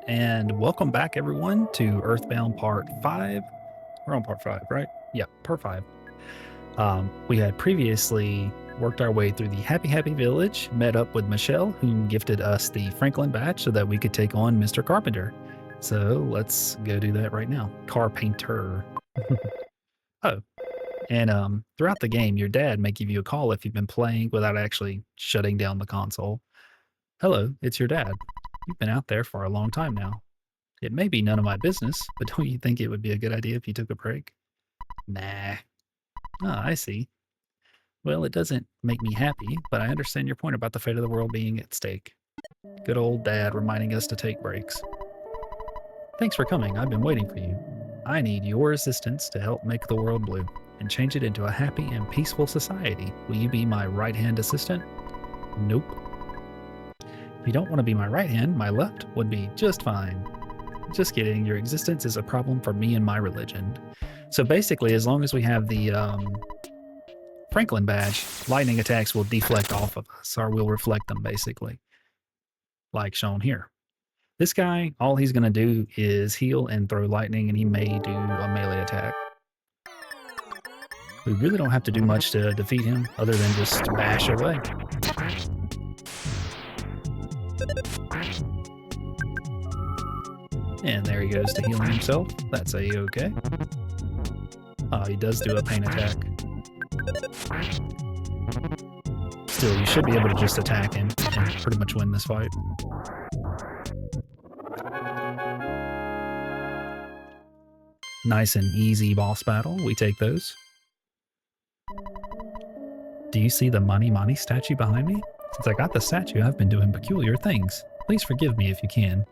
and welcome back, everyone, to Earthbound Part 5. We're on Part 5, right? Yeah, Part 5. We had previously worked our way through the Happy Village, met up with Michele, who gifted us the Franklin badge so that we could take on Mr. Carpenter. So let's go do that right now. Carpainter. Oh, and throughout the game, your dad may give you a call if you've been playing without actually shutting down the console. Hello, it's your dad. You've been out there for a long time now. It may be none of my business, but don't you think it would be a good idea if you took a break? Nah. Ah, I see. Well, it doesn't make me happy, but I understand your point about the fate of the world being at stake. Good old dad reminding us to take breaks. Thanks for coming. I've been waiting for you. I need your assistance to help make the world blue and change it into a happy and peaceful society. Will you be my right-hand assistant? Nope. If you don't want to be my right hand, my left would be just fine. Just kidding. Your existence is a problem for me and my religion. So basically, as long as we have the Franklin badge, lightning attacks will deflect off of us, or we'll reflect them, basically, like shown here. This guy, all he's going to do is heal and throw lightning, and he may do a melee attack. We really don't have to do much to defeat him, other than just bash away. And there he goes to healing himself. That's a-okay. He does do a pain attack. Still, you should be able to just attack him and pretty much win this fight. Nice and easy boss battle. We take those. Do you see the Mani Mani statue behind me? Since I got the statue, I've been doing peculiar things. Please forgive me if you can.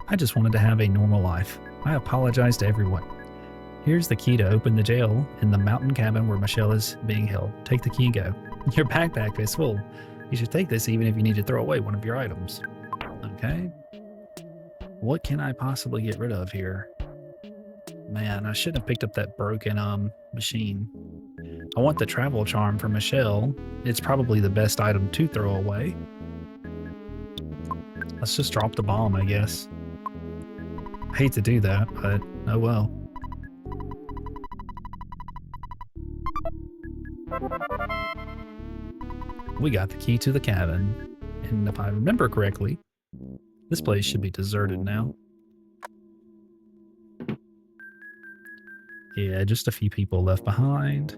I just wanted to have a normal life. I apologize to everyone. Here's the key to open the jail in the mountain cabin where Michele is being held. Take the key and go. Your backpack is full. You should take this even if you need to throw away one of your items. Okay. What can I possibly get rid of here? Man, I shouldn't have picked up that broken machine. I want the travel charm for Michele. It's probably the best item to throw away. Let's just drop the bomb, I guess. I hate to do that, but oh well. We got the key to the cabin, and if I remember correctly, this place should be deserted now. Yeah, just a few people left behind,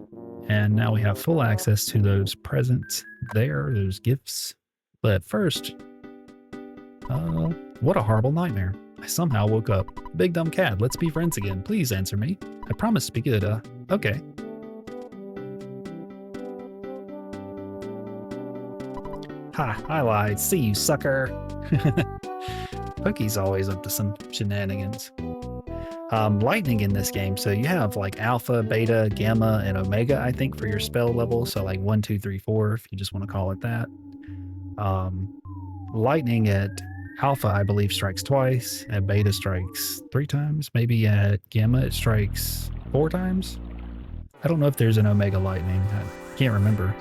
and now we have full access to those presents there, those gifts. But first, what a horrible nightmare. I somehow woke up. Big dumb cat, let's be friends again. Please answer me. I promise to be good. Okay. Ha, I lied. See you, sucker. Pookie's always up to some shenanigans. Lightning in this game, so you have like alpha, beta, gamma, and omega, I think, for your spell level. So like 1, 2, 3, 4, if you just want to call it that. Lightning at alpha, I believe, strikes twice. At beta, strikes 3 times. Maybe at gamma, it strikes 4 times. I don't know if there's an omega lightning. I can't remember.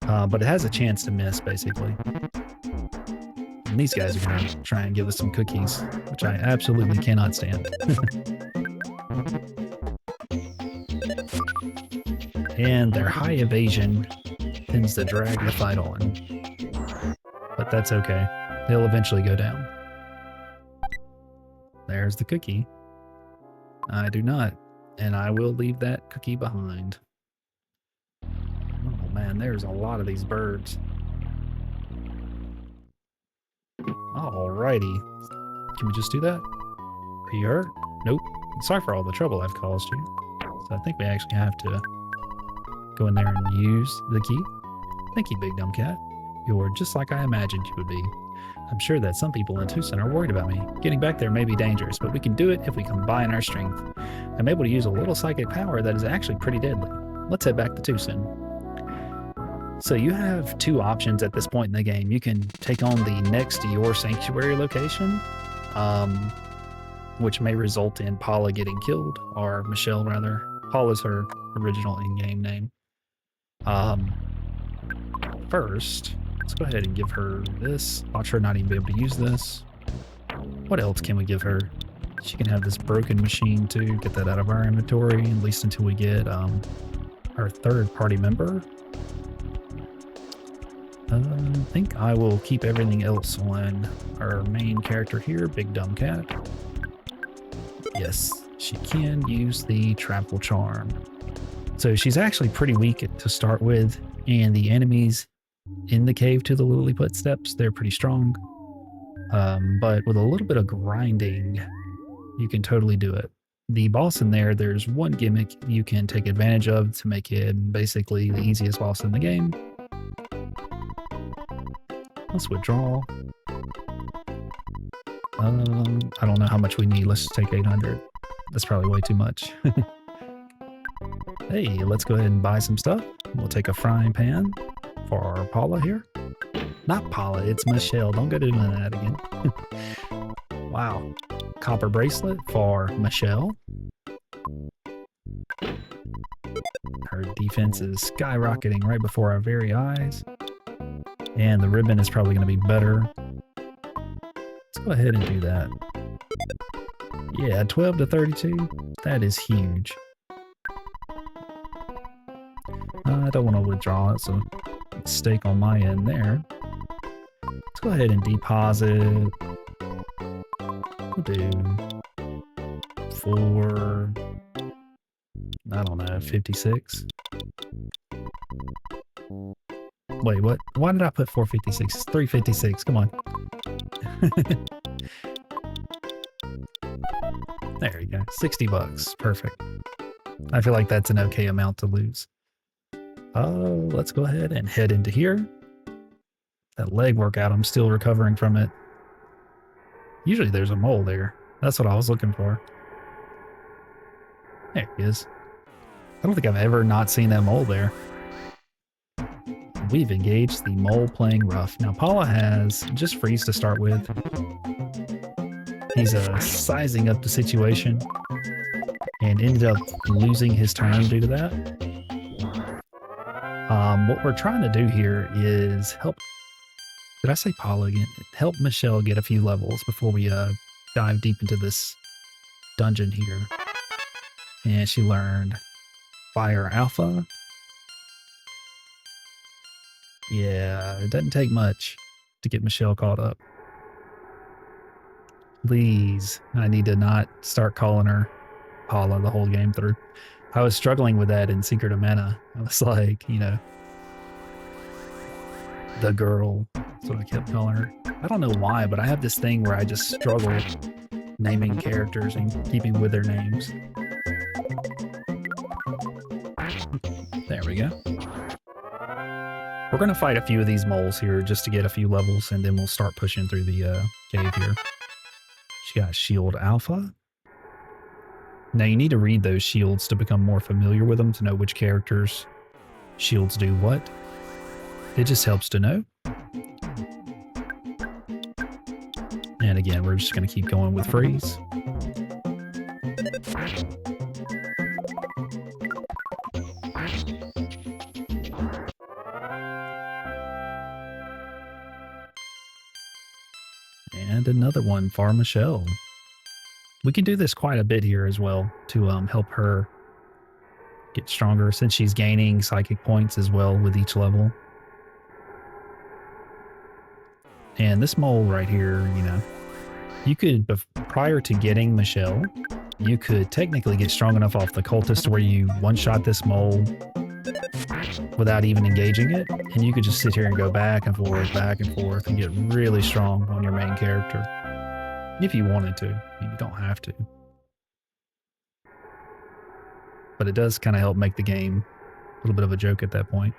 But it has a chance to miss, basically. And these guys are going to try and give us some cookies, which I absolutely cannot stand. And their high evasion tends to drag the fight on. But that's okay. They'll eventually go down. There's the cookie. I do not. And I will leave that cookie behind. Oh man, there's a lot of these birds. Alrighty. Can we just do that? Are you hurt? Nope. Sorry for all the trouble I've caused you. So I think we actually have to go in there and use the key. Thank you, Big Dumb Cat. You're just like I imagined you would be. I'm sure that some people in Twoson are worried about me. Getting back there may be dangerous, but we can do it if we combine our strength. I'm able to use a little psychic power that is actually pretty deadly. Let's head back to Twoson. So you have 2 options at this point in the game. You can take on the next to your sanctuary location, which may result in Paula getting killed, or Michele rather. Paula's her original in-game name. First, let's go ahead and give her this. Watch her not even be able to use this. What else can we give her? She can have this broken machine too. Get that out of our inventory, at least until we get our third party member. I think I will keep everything else on our main character here, Big Dumb Cat. Yes, she can use the Travel Charm. So she's actually pretty weak to start with, and the enemies in the cave to the Lilliput Steps, they're pretty strong. But with a little bit of grinding, you can totally do it. The boss in there, there's one gimmick you can take advantage of to make it basically the easiest boss in the game. Let's withdraw. I don't know how much we need. Let's just take 800. That's probably way too much. Hey, let's go ahead and buy some stuff. We'll take a frying pan for Paula here. Not Paula, it's Michele. Don't go doing that again. Wow. Copper bracelet for Michele. Her defense is skyrocketing right before our very eyes. And the ribbon is probably going to be better. Let's go ahead and do that. Yeah, 12 to 32. That is huge. I don't want to withdraw. It's a mistake on my end there. Let's go ahead and deposit. We'll do 4, I don't know, 56. Wait, what? Why did I put 456? It's 356. Come on. There you go. 60 bucks. Perfect. I feel like that's an okay amount to lose. Oh, let's go ahead and head into here. That leg workout, I'm still recovering from it. Usually there's a mole there. That's what I was looking for. There he is. I don't think I've ever not seen that mole there. We've engaged the mole playing rough. Now Paula has just freeze to start with. He's sizing up the situation and ended up losing his turn due to that. What we're trying to do here is help. Did I say Paula again? Help Michele get a few levels before we dive deep into this dungeon here. And she learned Fire Alpha. Yeah, it doesn't take much to get Michele caught up. Please, I need to not start calling her Paula the whole game through. I was struggling with that in Secret of Mana. I was like, you know, the girl. That's what I kept calling her. I don't know why, but I have this thing where I just struggle naming characters and keeping with their names. There we go. We're going to fight a few of these moles here just to get a few levels, and then we'll start pushing through the cave here. She got Shield Alpha. Now you need to read those shields to become more familiar with them, to know which characters shields do what. It just helps to know. And again, we're just going to keep going with freeze. And another one for Michele. We can do this quite a bit here as well to help her get stronger, since she's gaining psychic points as well with each level. And this mole right here, you know, you could, prior to getting Michele, you could technically get strong enough off the cultist where you one-shot this mole without even engaging it, and you could just sit here and go back and forth and get really strong on your main character. If you wanted to. I mean, you don't have to. But it does kind of help make the game a little bit of a joke at that point.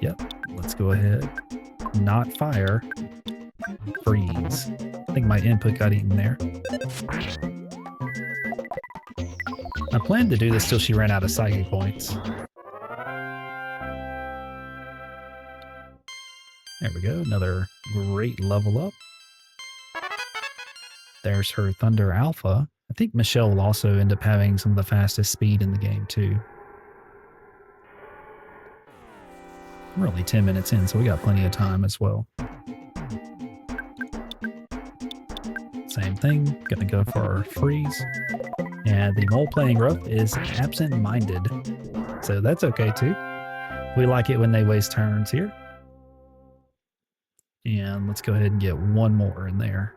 Yep, let's go ahead. Not fire. Freeze. I think my input got eaten there. I planned to do this till she ran out of psychic points. There we go, another great level up. There's her Thunder Alpha. I think Michele will also end up having some of the fastest speed in the game too. We're only 10 minutes in, so we got plenty of time as well. Same thing, gonna go for our freeze. And the mole playing rough is absent-minded, so that's okay too. We like it when they waste turns here. And let's go ahead and get one more in there.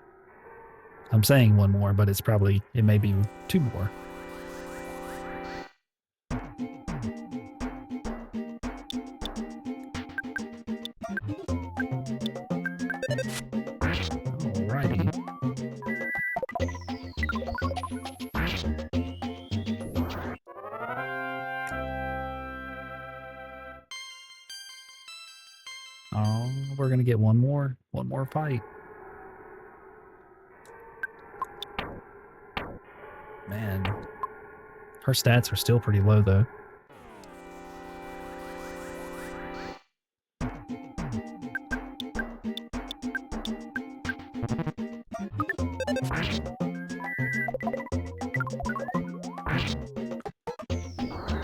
I'm saying one more, but it may be two more. Alrighty. Oh, we're gonna get one more fight. Man, her stats are still pretty low though.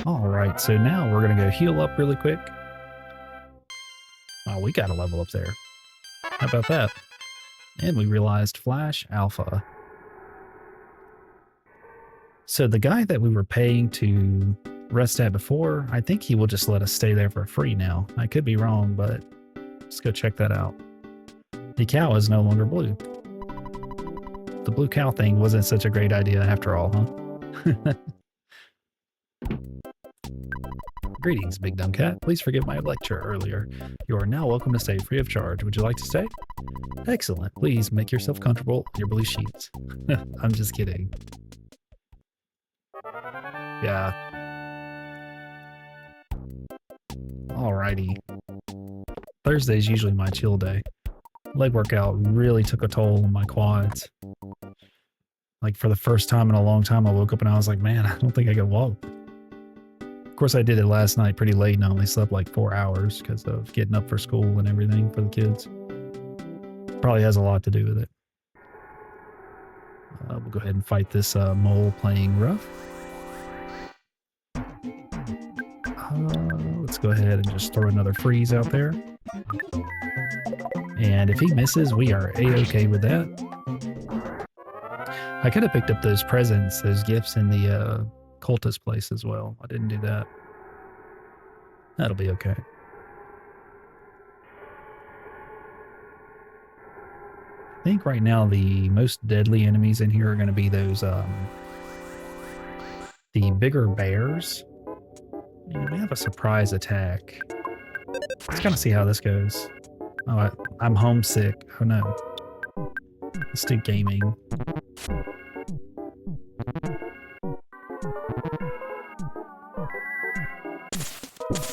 Alright, so now we're gonna go heal up really quick. Oh, we got a level up there. How about that? And we realized Flash Alpha. So the guy that we were paying to rest at before, I think he will just let us stay there for free now. I could be wrong, but let's go check that out. The cow is no longer blue. The blue cow thing wasn't such a great idea after all, huh? Greetings, Big Dumb Cat. Please forgive my lecture earlier. You are now welcome to stay free of charge. Would you like to stay? Excellent. Please make yourself comfortable on your blue sheets. I'm just kidding. Yeah. Alrighty. Thursday's usually my chill day. Leg workout really took a toll on my quads. Like for the first time in a long time, I woke up and I was like, man, I don't think I can walk. Of course, I did it last night pretty late and I only slept like 4 hours because of getting up for school and everything for the kids. Probably has a lot to do with it. We'll go ahead and fight this mole playing rough. Let's go ahead and just throw another freeze out there. And if he misses, we are A-okay with that. I could have picked up those presents, those gifts in the cultist place as well. I didn't do that. That'll be okay. I think right now the most deadly enemies in here are going to be those the bigger bears. And we have a surprise attack. Let's kind of see how this goes. Oh, I'm homesick. Oh no. Let's do gaming.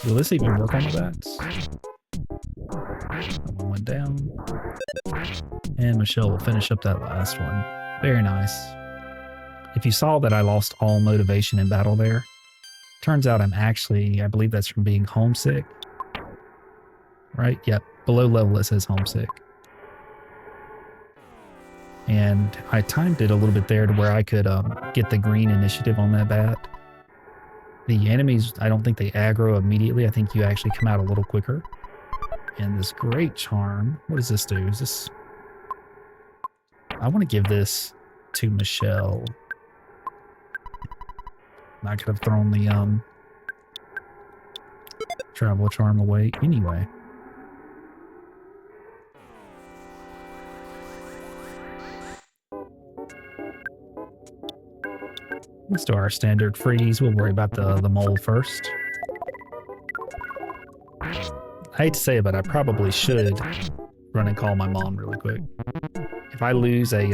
Will this even work on the bats? That one went down. And Michele will finish up that last one. Very nice. If you saw that I lost all motivation in battle there, turns out I believe that's from being homesick. Right? Yep. Below level it says homesick. And I timed it a little bit there to where I could get the green initiative on that bat. The enemies, I don't think they aggro immediately. I think you actually come out a little quicker. And this great charm, what does this do? Is this... I want to give this to Michele. I could have thrown the travel charm away anyway. Let's do our standard freeze. We'll worry about the mole first. I hate to say it, but I probably should run and call my mom really quick. If I lose a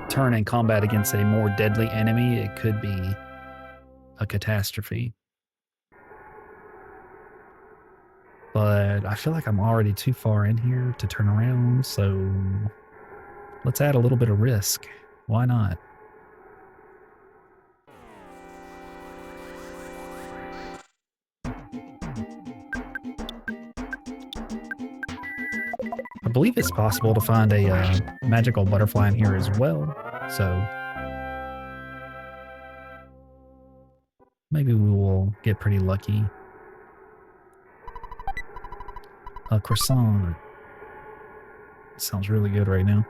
turn in combat against a more deadly enemy, it could be a catastrophe. But I feel like I'm already too far in here to turn around, so let's add a little bit of risk. Why not? I believe it's possible to find a magical butterfly in here as well, so maybe we will get pretty lucky. A croissant. Sounds really good right now.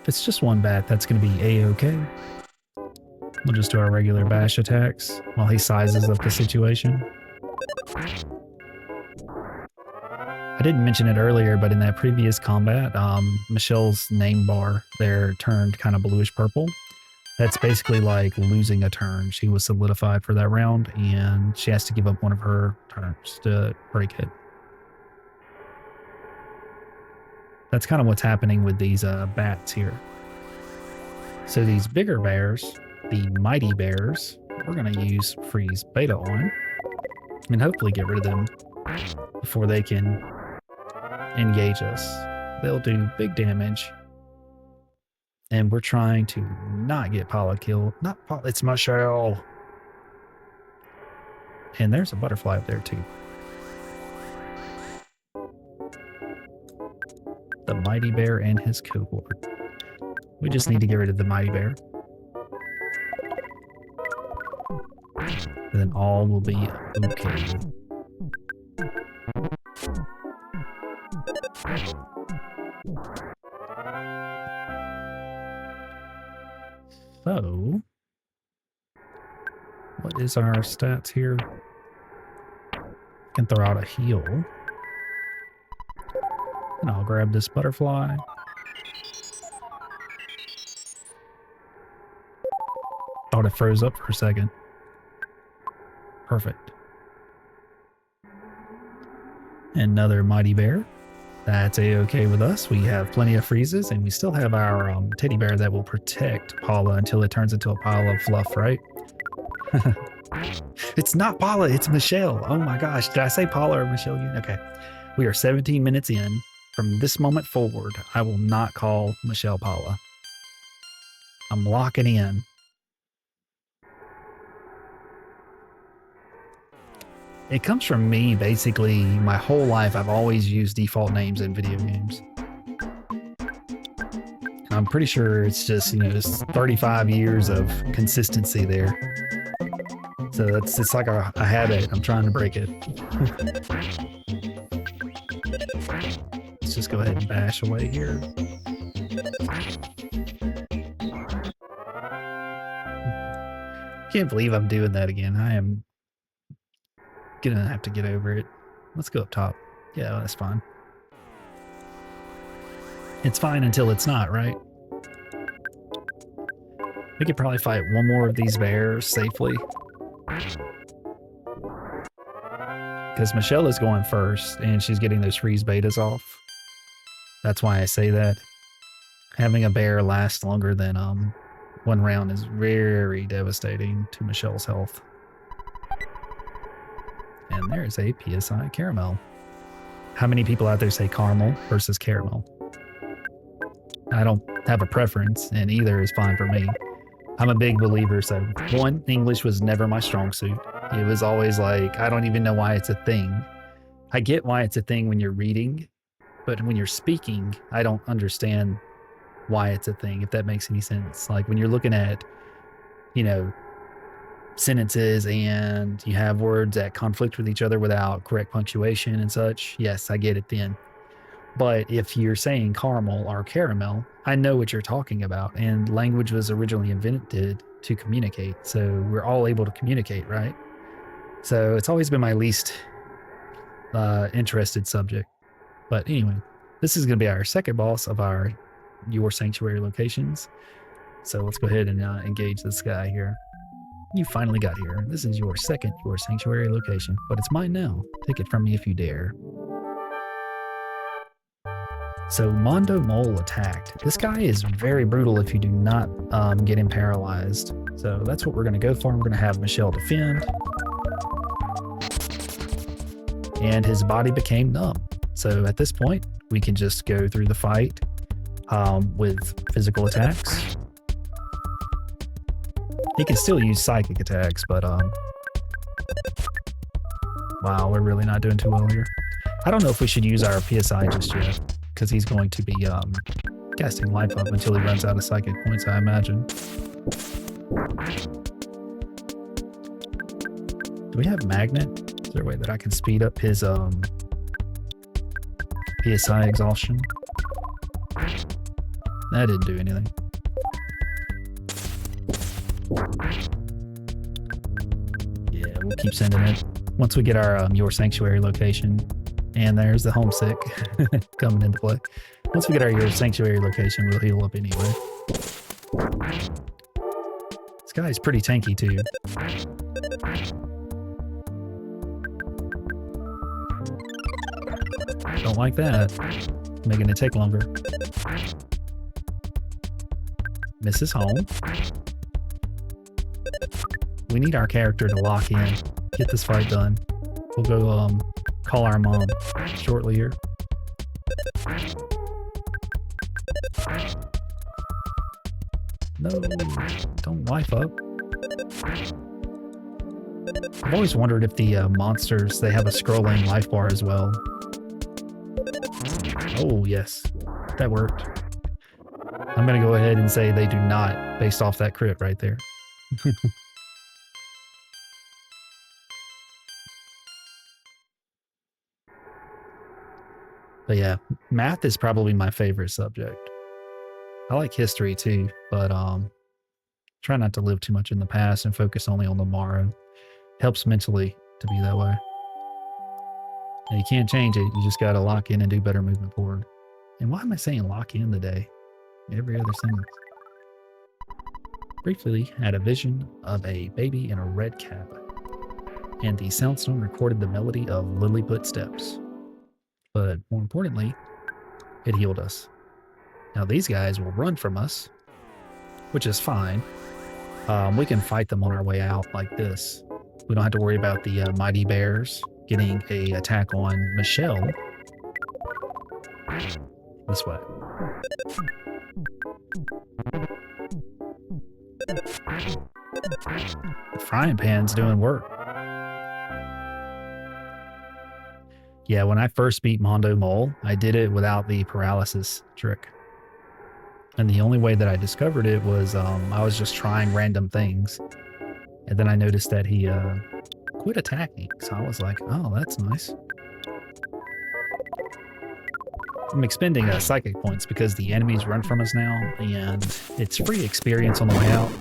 If it's just one bat, that's going to be A-okay. We'll just do our regular bash attacks while he sizes up the situation. I didn't mention it earlier, but in that previous combat, Michelle's name bar there turned kind of bluish purple. That's basically like losing a turn. She was solidified for that round, and she has to give up one of her turns to break it. That's kind of what's happening with these bats here. So these bigger bears, the mighty bears, we're going to use freeze beta on and hopefully get rid of them before they can engage us. They'll do big damage. And we're trying to not get Paula killed. Not Paula, it's Michele. And there's a butterfly up there too. The mighty bear and his cohort. We just need to get rid of the mighty bear. And then all will be okay. So, what is our stats here? I can throw out a heal. And I'll grab this butterfly. Thought it froze up for a second. Perfect. Another mighty bear. That's a-okay with us. We have plenty of freezes, and we still have our teddy bear that will protect Paula until it turns into a pile of fluff, right? It's not Paula, it's Michele. Oh my gosh, did I say Paula or Michele again? Okay. We are 17 minutes in. From this moment forward, I will not call Michele Paula. I'm locking in. It comes from me, basically, my whole life. I've always used default names in video games. And I'm pretty sure it's just, just 35 years of consistency there. So it's like a habit. I'm trying to break it. Let's just go ahead and bash away here. Can't believe I'm doing that again. I am gonna have to get over it. Let's go up top. Yeah, that's fine. It's fine until it's not, right? We could probably fight one more of these bears safely. Because Michele is going first, and she's getting those freeze betas off. That's why I say that. Having a bear last longer than one round is very devastating to Michelle's health. And there's a PSI caramel. How many people out there say caramel versus caramel? I don't have a preference, and either is fine for me. I'm a big believer. So, one, English was never my strong suit. It was always like, I don't even know why it's a thing. I get why it's a thing when you're reading, but when you're speaking, I don't understand why it's a thing, if that makes any sense. Like when you're looking at, sentences and you have words that conflict with each other without correct punctuation and such, yes, I get it then. But if you're saying caramel or caramel, I know what you're talking about, and language was originally invented to communicate, so we're all able to communicate, right? So it's always been my least interested subject. But anyway, this is going to be our second boss of our Your Sanctuary locations. So let's go ahead and engage this guy here. You finally got here. This is your second Your Sanctuary location, but it's mine now. Take it from me if you dare. So Mondo Mole attacked. This guy is very brutal if you do not get him paralyzed. So that's what we're going to go for. We're going to have Michele defend. And his body became numb. So at this point, we can just go through the fight with physical attacks. He can still use psychic attacks, but wow, we're really not doing too well here. I don't know if we should use our PSI just yet, because he's going to be casting life up until he runs out of psychic points, I imagine. Do we have magnet? Is there a way that I can speed up his PSI exhaustion? That didn't do anything. Yeah, we'll keep sending it. Once we get our Your Sanctuary location, and there's the homesick coming into play. Once we get our Your Sanctuary location, we'll heal up anyway. This guy's pretty tanky too. Don't like that. Making it take longer. Mrs. Home. We need our character to lock in. Get this fight done. We'll go call our mom shortly here. No, don't life up. I've always wondered if the monsters, they have a scrolling life bar as well. Oh, yes. That worked. I'm going to go ahead and say they do not, based off that crit right there. But yeah, math is probably my favorite subject. I like history too, but try not to live too much in the past and focus only on the tomorrow. Helps mentally to be that way. And you can't change it. You just got to lock in and do better moving forward. And why am I saying lock in today? Every other sentence. Briefly had a vision of a baby in a red cap, and the soundstone recorded the melody of Lilliput steps. But more importantly, it healed us. Now these guys will run from us, which is fine. We can fight them on our way out like this. We don't have to worry about the mighty bears getting a attack on Michele. This way. The frying pan's doing work. Yeah, when I first beat Mondo Mole, I did it without the paralysis trick. And the only way that I discovered it was I was just trying random things. And then I noticed that he quit attacking. So I was like, oh, that's nice. I'm expending psychic points because the enemies run from us now, and it's free experience on the way out.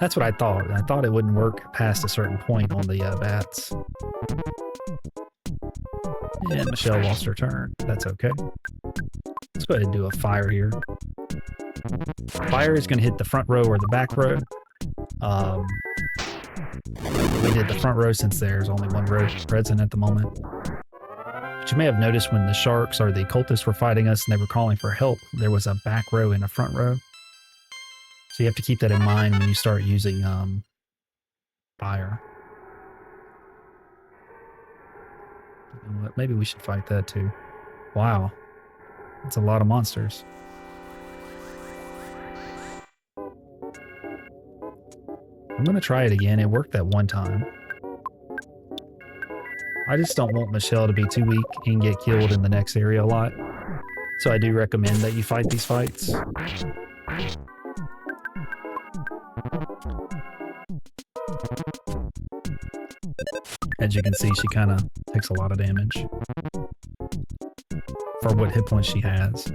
That's what I thought. I thought it wouldn't work past a certain point on the bats. And Michele lost her turn. That's okay. Let's go ahead and do a fire here. Fire is going to hit the front row or the back row. We did the front row since there's only one row present at the moment. But you may have noticed when the sharks or the cultists were fighting us and they were calling for help, there was a back row and a front row. So you have to keep that in mind when you start using fire. You know what? Maybe we should fight that too. Wow. That's a lot of monsters. I'm going to try it again. It worked that one time. I just don't want Michele to be too weak and get killed in the next area a lot. So I do recommend that you fight these fights. As you can see, she kind of takes a lot of damage for what hit points she has.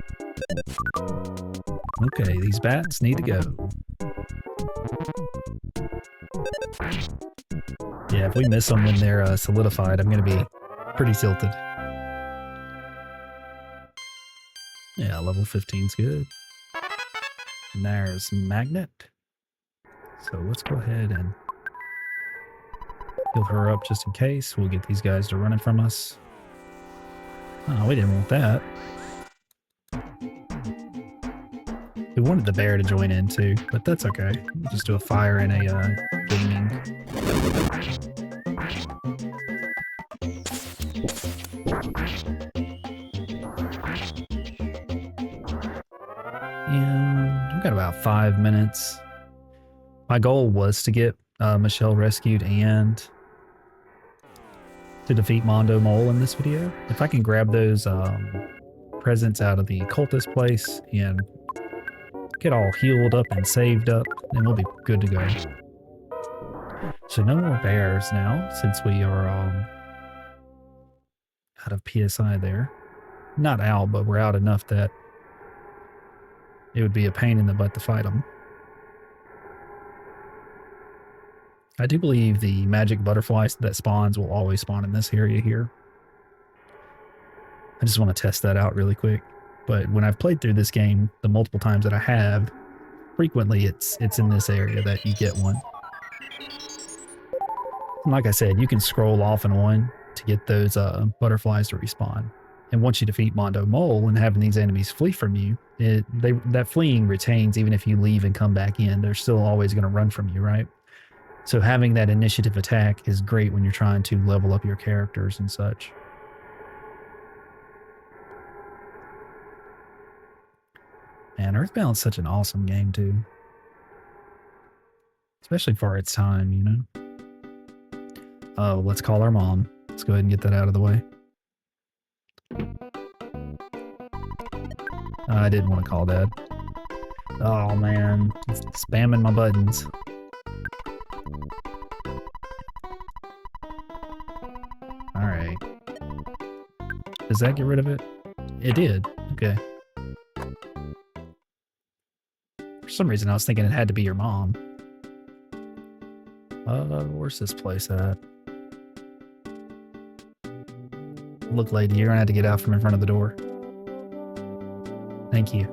Okay, these bats need to go. Yeah, if we miss them when they're solidified, I'm going to be pretty tilted. Yeah, level 15's good. And there's Magnet. So let's go ahead and heal her up just in case. We'll get these guys to running from us. Oh, we didn't want that. We wanted the bear to join in too, but that's okay. We'll just do a fire and a gaming. And we've got about 5 minutes. My goal was to get Michele rescued and to defeat Mondo Mole in this video. If I can grab those presents out of the cultist place and get all healed up and saved up, then we'll be good to go. So no more bears now, since we are out of PSI there. Not out, but we're out enough that it would be a pain in the butt to fight them. I do believe the magic butterflies that spawns will always spawn in this area here. I just want to test that out really quick. But when I've played through this game, the multiple times that I have, frequently it's in this area that you get one. And like I said, you can scroll off and on to get those butterflies to respawn. And once you defeat Mondo Mole and having these enemies flee from you, that fleeing retains even if you leave and come back in. They're still always going to run from you, right? So having that initiative attack is great when you're trying to level up your characters and such. Man, Earthbound's such an awesome game too. Especially for its time, you know? Oh, let's call our mom. Let's go ahead and get that out of the way. I didn't want to call Dad. Oh man, it's spamming my buttons. Alright. Does that get rid of it? It did. Okay. For some reason I was thinking it had to be your mom. Where's this place at? Look, lady, you're gonna have to get out from in front of the door. Thank you.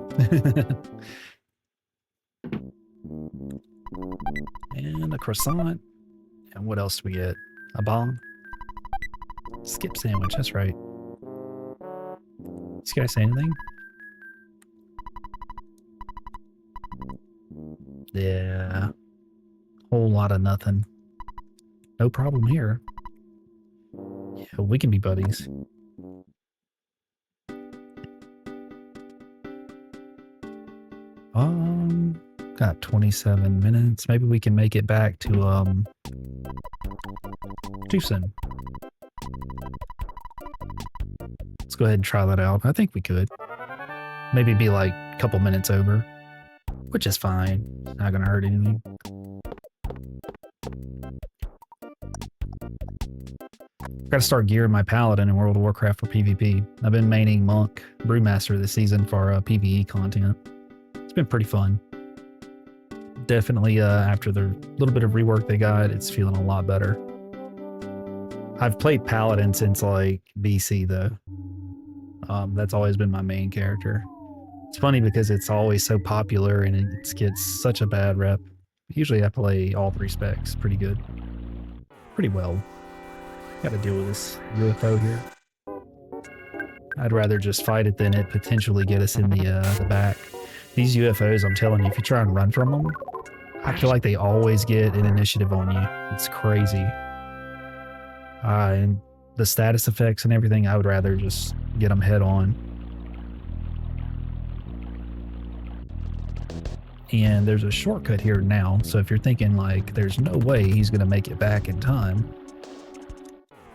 And a croissant. And what else do we get? A bomb? Skip sandwich, that's right. This guy say anything? Yeah. Whole lot of nothing. No problem here. Yeah, we can be buddies. Got 27 minutes. Maybe we can make it back to Twoson. Let's go ahead and try that out. I think we could. Maybe be like a couple minutes over, which is fine. Not gonna hurt anything. Gotta start gearing my paladin in World of Warcraft for PvP. I've been maining Monk Brewmaster this season for PvE content. It's been pretty fun. Definitely after the little bit of rework they got, it's feeling a lot better. I've played Paladin since like BC though. That's always been my main character. It's funny because it's always so popular and it gets such a bad rep. Usually I play all three specs pretty good. Pretty well. Gotta deal with this UFO here. I'd rather just fight it than it potentially get us in the back. These UFOs, I'm telling you, if you try and run from them, I feel like they always get an initiative on you. It's crazy. And the status effects and everything, I would rather just get them head on. And there's a shortcut here now, so if you're thinking like there's no way he's going to make it back in time,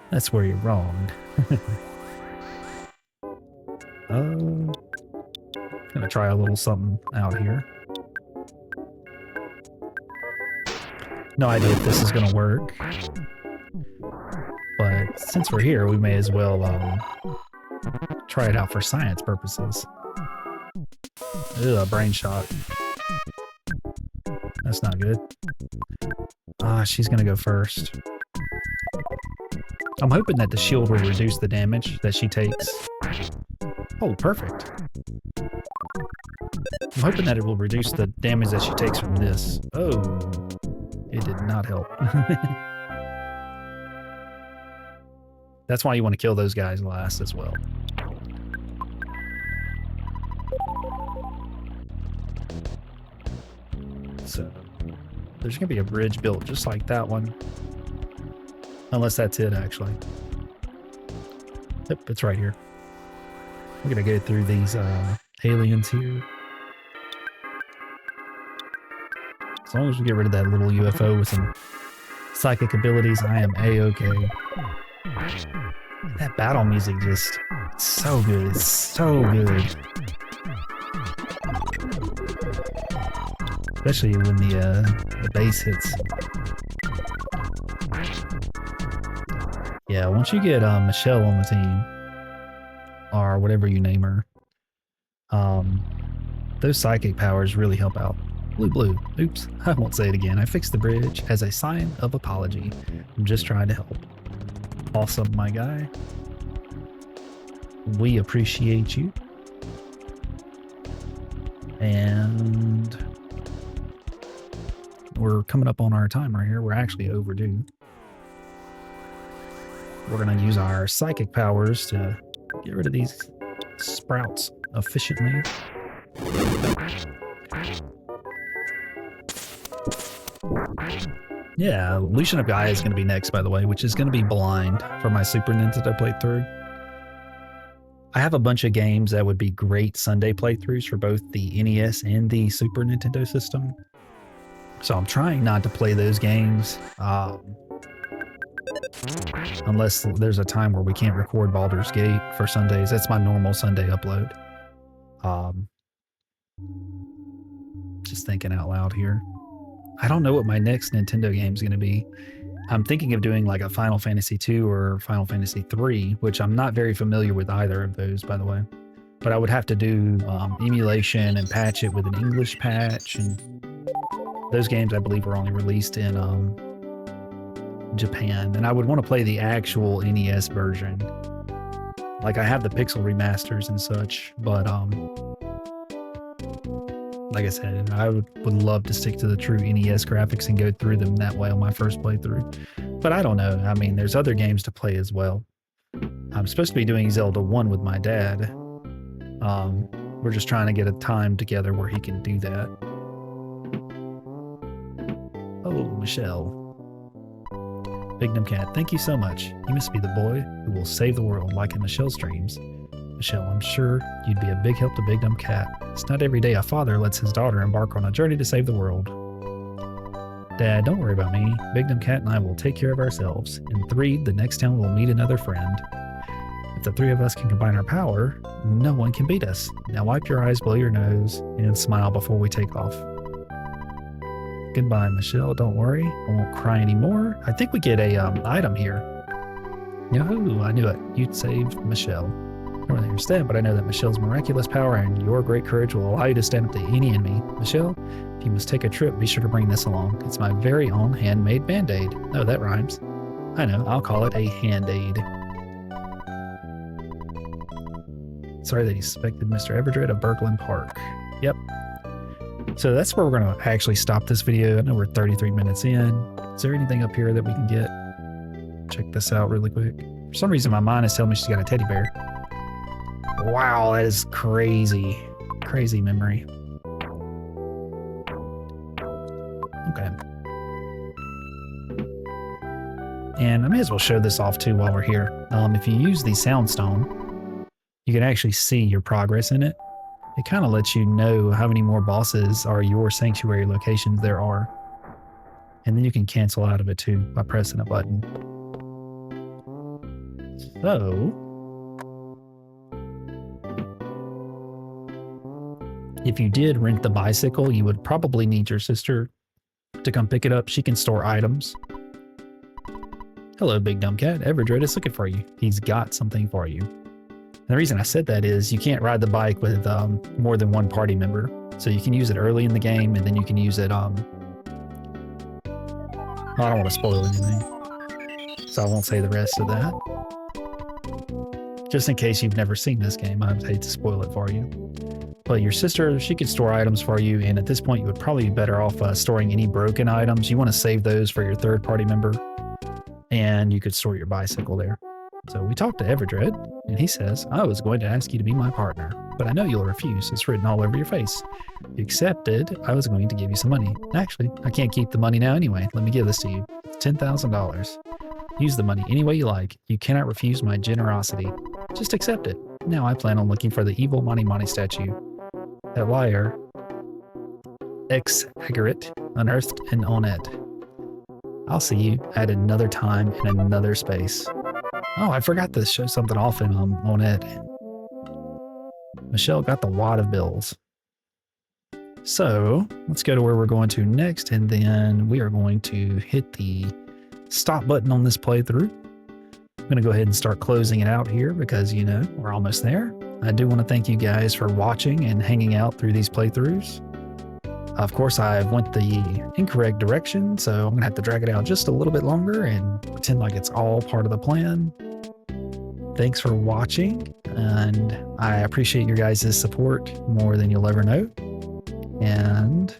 that's where you're wrong. Gonna try a little something out here. No idea if this is gonna work, but since we're here, we may as well try it out for science purposes. Ugh, brain shot. That's not good. Ah, she's gonna go first. I'm hoping that the shield will reduce the damage that she takes. Oh, perfect. I'm hoping that it will reduce the damage that she takes from this. Oh, it did not help. That's why you want to kill those guys last as well. So, there's going to be a bridge built just like that one. Unless that's it, actually. Yep, it's right here. We're going to go through these aliens here. As long as we get rid of that little UFO with some psychic abilities, I am A-okay. That battle music just, it's so good. It's so good. Especially when the bass hits. Yeah, once you get Michele on the team, or whatever you name her. Those psychic powers really help out. Blue, blue. Oops, I won't say it again. I fixed the bridge as a sign of apology. I'm just trying to help. Awesome, my guy. We appreciate you. And we're coming up on our timer here. We're actually overdue. We're going to use our psychic powers to get rid of these sprouts efficiently. Yeah, Lucian of Gaia is going to be next, by the way, which is going to be blind for my Super Nintendo playthrough. I have a bunch of games that would be great Sunday playthroughs for both the NES and the Super Nintendo system. So I'm trying not to play those games unless there's a time where we can't record Baldur's Gate for Sundays. That's my normal Sunday upload. Just thinking out loud here. I don't know what my next Nintendo game is going to be. I'm thinking of doing like a Final Fantasy II or Final Fantasy III, which I'm not very familiar with either of those, by the way. But I would have to do emulation and patch it with an English patch. And those games, I believe, were only released in Japan. And I would want to play the actual NES version. Like I have the pixel remasters and such, but like I said, I would love to stick to the true NES graphics and go through them that way on my first playthrough. But I don't know. I mean, there's other games to play as well. I'm supposed to be doing Zelda 1 with my dad. We're just trying to get a time together where he can do that. Oh, Michele. Big Dumb Cat, thank you so much. You must be the boy who will save the world like in Michelle's dreams. Michele, I'm sure you'd be a big help to Big Dumb Cat. It's not every day a father lets his daughter embark on a journey to save the world. Dad, don't worry about me. Big Dumb Cat and I will take care of ourselves. In 3, the next town we'll meet another friend. If the 3 of us can combine our power, no one can beat us. Now wipe your eyes, blow your nose, and smile before we take off. Goodbye, Michele. Don't worry. I won't cry anymore. I think we get a item here. Yahoo! I knew it. You'd save Michele. I don't really understand, but I know that Michelle's miraculous power and your great courage will allow you to stand up to any enemy. Michele, if you must take a trip, be sure to bring this along. It's my very own handmade Band-Aid. Oh, that rhymes. I know, I'll call it a Hand-Aid. Sorry that you suspected Mr. Everdred of Berglund Park. Yep. So that's where we're going to actually stop this video. I know we're 33 minutes in. Is there anything up here that we can get? Check this out really quick. For some reason, my mind is telling me she's got a teddy bear. Wow, that is crazy. Crazy memory. Okay. And I may as well show this off too while we're here. If you use the Soundstone, you can actually see your progress in it. It kind of lets you know how many more bosses or your sanctuary locations there are. And then you can cancel out of it too by pressing a button. So, if you did rent the bicycle, you would probably need your sister to come pick it up. She can store items. Hello, Big Dumb Cat. Everdred is looking for you. He's got something for you. And the reason I said that is you can't ride the bike with more than one party member. So you can use it early in the game, and then you can use it... I don't want to spoil anything, so I won't say the rest of that. Just in case you've never seen this game, I hate to spoil it for you. But your sister, she could store items for you, and at this point you would probably be better off storing any broken items. You want to save those for your third party member, and you could store your bicycle there. So we talked to Everdred, and he says, I was going to ask you to be my partner, but I know you'll refuse. It's written all over your face. If you accepted, I was going to give you some money. Actually, I can't keep the money now anyway. Let me give this to you. It's $10,000. Use the money any way you like. You cannot refuse my generosity. Just accept it. Now I plan on looking for the evil Monty Monty statue. That liar, ex-agorate, unearthed and on it. I'll see you at another time in another space. Oh, I forgot to show something off in on it. Michele got the wad of bills. So let's go to where we're going to next, and then we are going to hit the stop button on this playthrough. I'm going to go ahead and start closing it out here because, we're almost there. I do want to thank you guys for watching and hanging out through these playthroughs. Of course, I went the incorrect direction, so I'm going to have to drag it out just a little bit longer and pretend like it's all part of the plan. Thanks for watching, and I appreciate your guys' support more than you'll ever know. And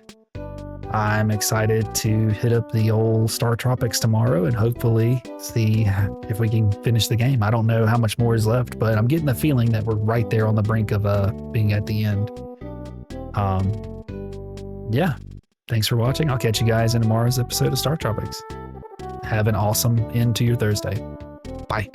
I'm excited to hit up the old Star Tropics tomorrow and hopefully see if we can finish the game. I don't know how much more is left, but I'm getting the feeling that we're right there on the brink of being at the end. Yeah, thanks for watching. I'll catch you guys in tomorrow's episode of Star Tropics. Have an awesome end to your Thursday. Bye.